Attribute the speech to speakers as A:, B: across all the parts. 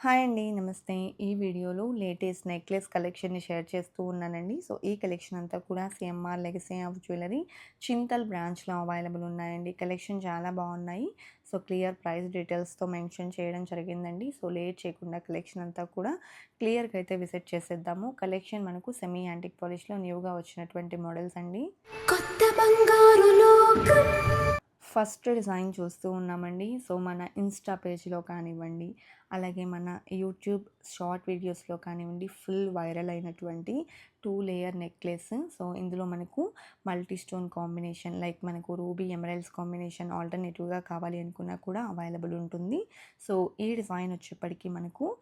A: Hi అండి. నమస్తే. ఈ వీడియోలో లేటెస్ట్ నెక్లెస్ కలెక్షన్‌ని షేర్ చేస్తూ ఉన్నానండి. సో, ఈ కలెక్షన్ అంతా కూడా CMR legacy of jewellery Chintal బ్రాంచ్‌లో అవైలబుల్ ఉన్నాయండి. కలెక్షన్ చాలా బాగున్నాయి. సో, క్లియర్ ప్రైస్ డీటెయిల్స్‌తో మెన్షన్ చేయడం జరిగిందండి. సో, లేట్ చేయకుండా కలెక్షన్ అంతా కూడా క్లియర్‌గా అయితే విజిట్ చేసేద్దాము. కలెక్షన్ మనకు సెమీ యాంటిక్ పాలిష్‌లో న్యూగా వచ్చినటువంటి మోడల్స్ అండి.
B: కొత్త బంగారు లోకం.
A: ఫస్ట్ డిజైన్ చూస్తూ ఉన్నామండి. సో, మన ఇన్‌స్టా పేజ్‌లో కానివ్వండి, అలాగే మన యూట్యూబ్ షార్ట్ వీడియోస్‌లో కానివ్వండి, ఫుల్ వైరల్ అయినటువంటి 2 లేయర్ నెక్లెస్. సో, ఇందులో మనకు మల్టీ స్టోన్ కాంబినేషన్ లైక్ మనకు రూబీ, ఎమరాల్డ్స్ కాంబినేషన్ ఆల్టర్‌నేటివ్‌గా కావాలి అనుకున్నా కూడా అవైలబుల్ ఉంటుంది. సో, ఈ డిజైన్ వచ్చేప్పటికి మనకు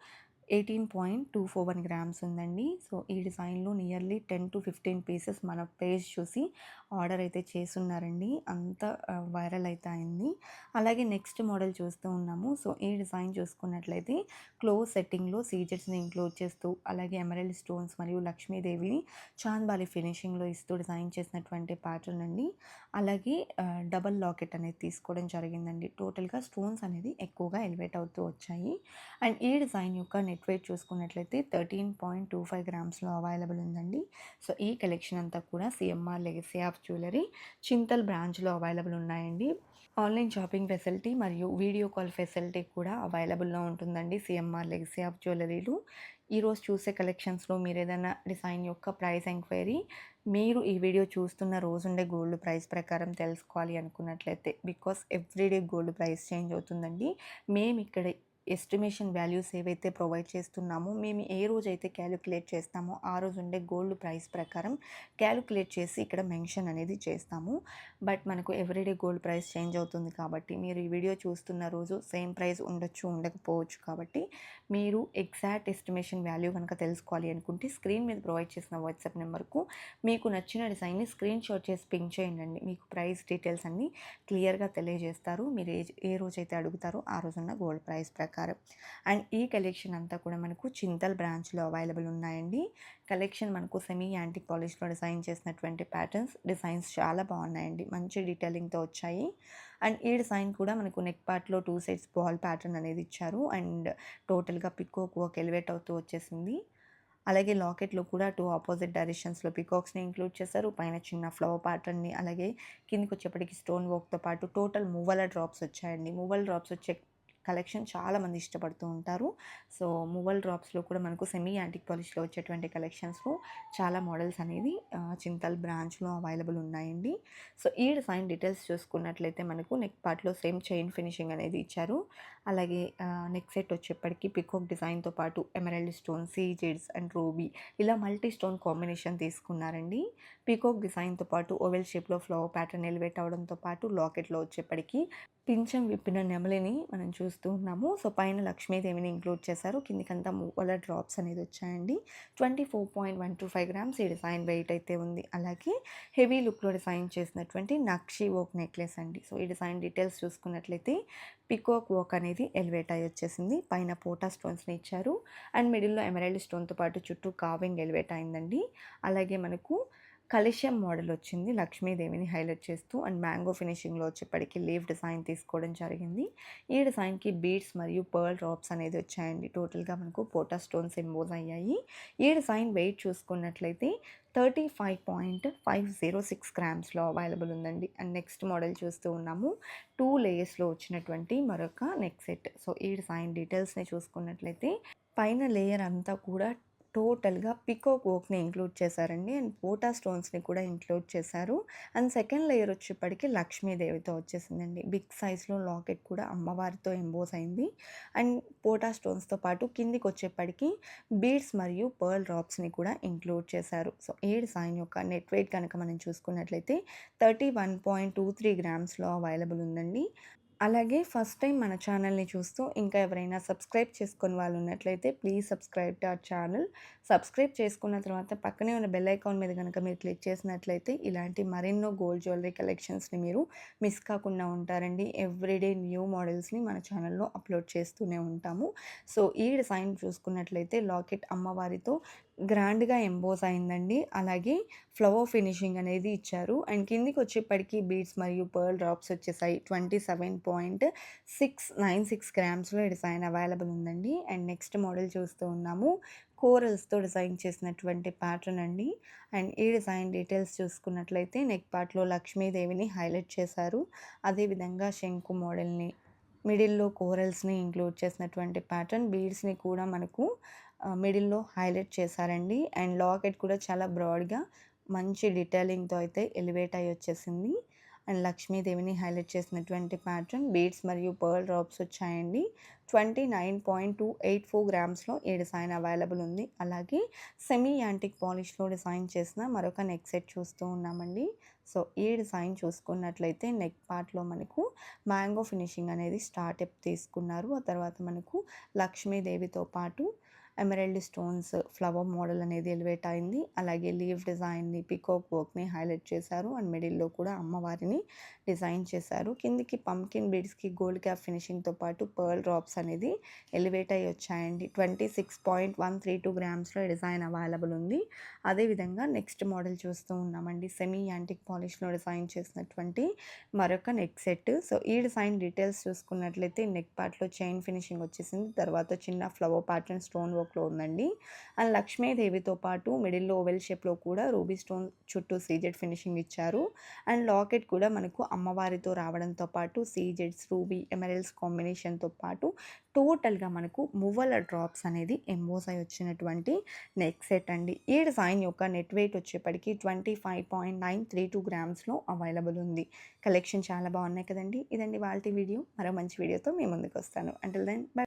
A: 18.241 గ్రామ్స్ ఉందండి. సో, ఈ డిజైన్‌లో నియర్లీ 10-15 పీసెస్ మన పేజ్ చూసి ఆర్డర్ అయితే చేసున్నారండి. అంత వైరల్ అయితే అయింది. అలాగే నెక్స్ట్ మోడల్ చూస్తూ ఉన్నాము. సో, ఈ డిజైన్ చూసుకున్నట్లయితే క్లోజ్ సెట్టింగ్‌లో సీజెట్స్‌ని ఇంక్లూడ్ చేస్తూ, అలాగే ఎమరాల్డ్ స్టోన్స్ మరియు లక్ష్మీదేవిని చాంద్బాలి ఫినిషింగ్‌లో ఇస్తూ డిజైన్ చేసినటువంటి ప్యాటర్న్ అండి. అలాగే డబల్ లాకెట్ అనేది తీసుకోవడం జరిగిందండి. టోటల్‌గా స్టోన్స్ అనేది ఎక్కువగా ఎలివేట్ అవుతూ వచ్చాయి. అండ్ ఈ డిజైన్ యొక్క నెట్ వెయిట్ చూసుకున్నట్లయితే 13.25 గ్రామ్స్‌లో అవైలబుల్ ఉందండి. సో, ఈ కలెక్షన్ అంతా కూడా CMR legacy of jewellery Chintal బ్రాంచ్‌లో అవైలబుల్ ఉన్నాయండి. ఆన్‌లైన్ షాపింగ్ ఫెసిలిటీ మరియు వీడియో కాల్ ఫెసిలిటీ కూడా అవైలబుల్‌లో ఉంటుందండి సీఎంఆర్ లెగసీ ఆఫ్ జ్యువెలరీలో. ఈరోజు చూసే కలెక్షన్స్‌లో మీరేదైనా డిజైన్ యొక్క ప్రైస్ ఎంక్వైరీ మీరు ఈ వీడియో చూస్తున్న రోజుండే గోల్డ్ ప్రైస్ ప్రకారం తెలుసుకోవాలి అనుకున్నట్లయితే, because everyday gold price change అవుతుందండి. మేమిక్కడ ఎస్టిమేషన్ వాల్యూస్ ఏవైతే ప్రొవైడ్ చేస్తున్నామో, మేము ఏ రోజైతే క్యాలిక్యులేట్ చేస్తామో ఆ రోజు ఉండే గోల్డ్ ప్రైస్ ప్రకారం క్యాలిక్యులేట్ చేసి ఇక్కడ మెన్షన్ అనేది చేస్తాము. బట్ మనకు ఎవ్రీడే గోల్డ్ ప్రైస్ చేంజ్ అవుతుంది కాబట్టి, మీరు ఈ వీడియో చూస్తున్న రోజు సేమ్ ప్రైస్ ఉండొచ్చు, ఉండకపోవచ్చు. కాబట్టి మీరు ఎగ్జాక్ట్ ఎస్టిమేషన్ వాల్యూ కనుక తెలుసుకోవాలి అనుకుంటే స్క్రీన్ మీద ప్రొవైడ్ చేసిన వాట్సాప్ నెంబర్కు మీకు నచ్చిన డిజైన్ని స్క్రీన్ షాట్ చేసి పింక్ చేయండి. మీకు ప్రైస్ డీటెయిల్స్ అన్నీ క్లియర్‌గా తెలియజేస్తారు. మీరు ఏ రోజైతే అడుగుతారో ఆ రోజున్న గోల్డ్ ప్రైస్ ప్రకారం. అండ్ ఈ కలెక్షన్ అంతా కూడా మనకు చింతల్ బ్రాంచ్‌లో అవైలబుల్ ఉన్నాయండి. కలెక్షన్ మనకు సెమీ యాంటిక్ పాలిష్‌లో డిజైన్ చేసినటువంటి డిజైన్స్ చాలా బాగున్నాయండి. మంచి డీటెయిలింగ్‌తో వచ్చాయి. అండ్ ఈ డిజైన్ కూడా మనకు నెక్ పార్ట్‌లో 2 సైడ్స్ బాల్ ప్యాటర్న్ అనేది ఇచ్చారు. అండ్ టోటల్‌గా పికాక్ వర్క్ ఎలివేట్ అవుతూ వచ్చేసింది. అలాగే లాకెట్‌లో కూడా 2 అపోజిట్ డైరెక్షన్స్‌లో పికాక్స్‌ని ఇంక్లూడ్ చేశారు. పైన చిన్న ఫ్లవర్ ప్యాటర్న్‌ని, అలాగే కిందకొచ్చేప్పటికి స్టోన్ వర్క్‌తో పాటు టోటల్ మువ్వల డ్రాప్స్ వచ్చాయండి. మువ్వల డ్రాప్స్ వచ్చే కలెక్షన్ చాలామంది ఇష్టపడుతూ ఉంటారు. సో, మువ్వల డ్రాప్స్‌లో కూడా మనకు సెమీ యాంటిక్ పాలిష్‌లో వచ్చేటువంటి కలెక్షన్స్‌లో చాలా మోడల్స్ అనేది చింతల్ బ్రాంచ్‌లో అవైలబుల్ ఉన్నాయండి. సో, ఈ డిజైన్ డీటెయిల్స్ చూసుకున్నట్లయితే మనకు నెక్ పార్ట్‌లో సేమ్ చైన్ ఫినిషింగ్ అనేది ఇచ్చారు. అలాగే నెక్ సెట్ వచ్చేప్పటికి పికాక్ డిజైన్‌తో పాటు ఎమరాల్డ్ స్టోన్, సీజెడ్స్ అండ్ రూబీ ఇలా మల్టీ స్టోన్ కాంబినేషన్ తీసుకున్నారండి. పీకాక్ డిజైన్‌తో పాటు ఓవెల్ షేప్‌లో ఫ్లవర్ ప్యాటర్న్ ఎలివేట్ అవ్వడంతో పాటు లాకెట్‌లో వచ్చేప్పటికి పించం విప్పిన నెమలిని మనం చూస్తూ ఉన్నాము. సో, పైన లక్ష్మీదేవిని ఇంక్లూడ్ చేశారు. కిందికంతా మువ్వల డ్రాప్స్ అనేది వచ్చాయండి. 24.125 గ్రామ్స్ ఈ డిజైన్ వెయిట్ అయితే ఉంది. అలాగే హెవీ లుక్‌లో డిజైన్ చేసినటువంటి నక్షి వర్క్ నెక్లెస్ అండి. సో, ఈ డిజైన్ డీటెయిల్స్ చూసుకున్నట్లయితే పికాక్ వర్క్ అనేది ఎలివేట్ అయ్యి వచ్చేసింది. పైన పోటా స్టోన్స్‌ని ఇచ్చారు. అండ్ మిడిల్‌లో ఎమరాల్డ్ స్టోన్‌తో పాటు చుట్టూ కార్వింగ్ ఎలివేట్ అయిందండి. అలాగే మనకు కలశం మోడల్ వచ్చింది. లక్ష్మీదేవిని హైలైట్ చేస్తూ అండ్ మ్యాంగో ఫినిషింగ్‌లో వచ్చేప్పటికి లీఫ్ డిజైన్ తీసుకోవడం జరిగింది. ఈ డిజైన్‌కి బీడ్స్ మరియు పర్ల్ డ్రాప్స్ అనేది వచ్చాయండి. టోటల్‌గా మనకు పోటా స్టోన్స్ ఎంబోస్ అయ్యాయి. ఈ డిజైన్ వెయిట్ చూసుకున్నట్లయితే 35.506 గ్రామ్స్‌లో అవైలబుల్ ఉందండి. అండ్ నెక్స్ట్ మోడల్ చూస్తూ ఉన్నాము. 2 లేయర్స్‌లో వచ్చినటువంటి మరొక నెక్ సెట్. సో, ఈ డిజైన్ డీటెయిల్స్‌ని చూసుకున్నట్లయితే పైన లేయర్ అంతా కూడా టోటల్‌గా పికాక్ వర్క్‌ని ఇంక్లూడ్ చేశారండి. అండ్ పోటా స్టోన్స్‌ని కూడా ఇంక్లూడ్ చేశారు. అండ్ సెకండ్ లేయర్ వచ్చేప్పటికి లక్ష్మీదేవితో వచ్చేసిందండి. బిగ్ సైజ్‌లో లాకెట్ కూడా అమ్మవారితో ఎంబోస్ అయింది. అండ్ పోటా స్టోన్స్‌తో పాటు కిందికొచ్చేప్పటికి బీడ్స్ మరియు పర్ల్ డ్రాప్స్‌ని కూడా ఇంక్లూడ్ చేశారు. సో, ఈ డిజైన్ యొక్క నెట్ వెయిట్ కనుక మనం చూసుకున్నట్లయితే 31.23 గ్రామ్స్‌లో అవైలబుల్ ఉందండి. అలాగే ఫస్ట్ టైం మన ఛానల్‌ని చూస్తూ ఇంకా ఎవరైనా సబ్స్క్రైబ్ చేసుకొని వాళ్ళు ఉన్నట్లయితే please subscribe to our channel. Subscribe చేసుకున్న తర్వాత పక్కనే ఉన్న బెల్ ఐకాన్ మీద గనుక మీరు క్లిక్ చేసినట్లయితే ఇలాంటి మరెన్నో గోల్డ్ జ్యువెలరీ కలెక్షన్స్‌ని మీరు మిస్ కాకుండా ఉంటారండి. ఎవ్రీడే న్యూ మోడల్స్‌ని మన ఛానల్‌లో అప్లోడ్ చేస్తూనే ఉంటాము. సో, ఈ డిజైన్ చూసుకున్నట్లయితే లాకెట్ అమ్మవారితో గ్రాండ్‌గా ఎంబోస్ అయిందండి. అలాగే ఫ్లవర్ ఫినిషింగ్ అనేది ఇచ్చారు. అండ్ కిందికొచ్చేప్పటికి బీడ్స్ మరియు పర్ల్ డ్రాప్స్ వచ్చేసాయి. 19.696 గ్రామ్స్‌లో ఈ డిజైన్ అవైలబుల్ ఉందండి. అండ్ నెక్స్ట్ మోడల్ చూస్తూ ఉన్నాము. కోరల్స్‌తో డిజైన్ చేసినటువంటి ప్యాటర్న్ అండి. అండ్ ఈ డిజైన్ డీటెయిల్స్ చూసుకున్నట్లయితే నెక్ పార్ట్‌లో లక్ష్మీదేవిని హైలైట్ చేశారు. అదేవిధంగా శంకు మోడల్‌ని, మిడిల్‌లో కోరల్స్‌ని ఇంక్లూడ్ చేసినటువంటి ప్యాటర్న్, బీడ్స్‌ని కూడా మనకు మిడిల్‌లో హైలైట్ చేశారండి. అండ్ లాకెట్ కూడా చాలా బ్రాడ్‌గా మంచి డీటెయిలింగ్‌తో అయితే ఎలివేట్ అయ్యి వచ్చేసింది. అండ్ లక్ష్మీదేవిని హైలైట్ చేసినటువంటి ప్యాటర్న్, బీడ్స్ మరియు పర్ల్ డ్రాప్స్ వచ్చాయండి. 29.284 గ్రామ్స్‌లో ఈ డిజైన్ అవైలబుల్ ఉంది. అలాగే సెమీ యాంటిక్ పాలిష్‌లో డిజైన్ చేసిన మరొక నెక్ సెట్ చూస్తూ ఉన్నామండి. సో ఈ డిజైన్ చూసుకున్నట్లయితే నెక్ పార్ట్‌లో మనకు మ్యాంగో ఫినిషింగ్ అనేది స్టార్టప్ తీసుకున్నారు. ఆ తర్వాత మనకు లక్ష్మీదేవితో పాటు ఎమరాల్డ్ స్టోన్స్ ఫ్లవర్ మోడల్ అనేది ఎలివేట్ అయింది. అలాగే లీవ్ డిజైన్‌ని, పీకాక్ వర్క్‌ని హైలైట్ చేశారు. అండ్ మిడిల్‌లో కూడా అమ్మవారిని డిజైన్ చేశారు. కిందికి పంకిన్ బీడ్స్‌కి గోల్డ్ క్యాప్ ఫినిషింగ్‌తో పాటు పర్ల్ డ్రాప్స్ అనేది ఎలివేట్ అయ్యి వచ్చాయండి. 26.132 గ్రామ్స్‌లో ఈ డిజైన్ అవైలబుల్ ఉంది. అదేవిధంగా నెక్స్ట్ మోడల్ చూస్తూ ఉన్నామండి. సెమీ యాంటిక్ పాలిష్‌లో డిజైన్ చేసినటువంటి మరొక నెక్ సెట్. సో ఈ డిజైన్ డీటెయిల్స్ చూసుకున్నట్లయితే నెక్ పార్ట్‌లో చైన్ ఫినిషింగ్ వచ్చేసింది. తర్వాత చిన్న ఫ్లవర్ ప్యాటర్న్ స్టోన్ వర్క్‌లో ఉందండి. అండ్ లక్ష్మీదేవితో పాటు మిడిల్‌లో ఓవెల్ షేప్‌లో కూడా రూబీ స్టోన్ చుట్టూ సీజెడ్ ఫినిషింగ్ ఇచ్చారు. అండ్ లాకెట్ కూడా మనకు అమ్మవారితో రావడంతో పాటు సీజెడ్స్, రూబీ, ఎమరాల్డ్స్ కాంబినేషన్‌తో పాటు టోటల్‌గా మనకు మువ్వల డ్రాప్స్ అనేది ఎంబోస్ అయ్యి వచ్చినటువంటి నెక్ సెట్ అండి. ఈ డిజైన్ యొక్క నెట్ వెయిట్ వచ్చేప్పటికి 25.932 గ్రామ్స్‌లో అవైలబుల్ ఉంది. కలెక్షన్ చాలా బాగున్నాయి కదండీ! ఇదండి ఇవాల్టి వీడియో. మరో మంచి వీడియోతో మీ ముందుకు వస్తాను. Until then by.